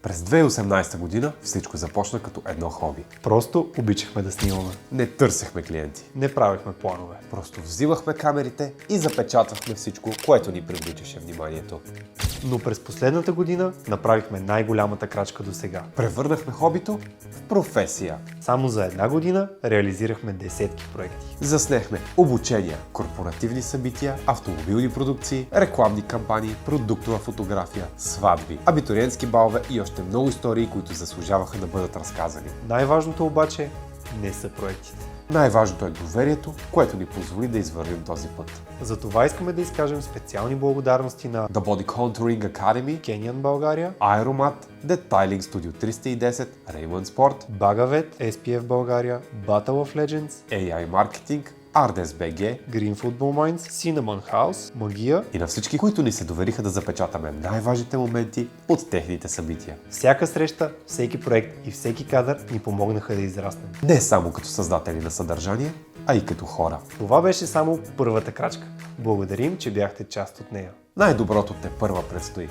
През 2018 година всичко започна като едно хоби. Просто обичахме да снимаме. Не търсехме клиенти. Не правихме планове. Просто взимахме камерите и запечатвахме всичко, което ни привличаше вниманието. Но през последната година направихме най-голямата крачка до сега. Превърнахме хобито в професия. Само за една година реализирахме десетки проекти. Заснехме обучения, корпоративни събития, автомобилни продукции, рекламни кампании, продуктова фотография, сватби, абитуриентски балове и още много истории, които заслужаваха да бъдат разказани. Най-важното обаче не са проектите. Най-важното е доверието, което ни позволи да извървим този път. Затова искаме да изкажем специални благодарности на The Body Contouring Academy, Kenyan България, Aeromat, Detailing Studio 310, Raymond Sport, Багавет, SPF България, Battle of Legends, AI Marketing, Ardes BG Green Football Minds, Cinnamon House, Магия. и на всички, които ни се довериха да запечатаме най-важните моменти от техните събития. Всяка среща, всеки проект и всеки кадър ни помогнаха да израснем. Не само като създатели на съдържание, а и като хора. Това беше само първата крачка. Благодарим, че бяхте част от нея. Най-доброто те първа предстои.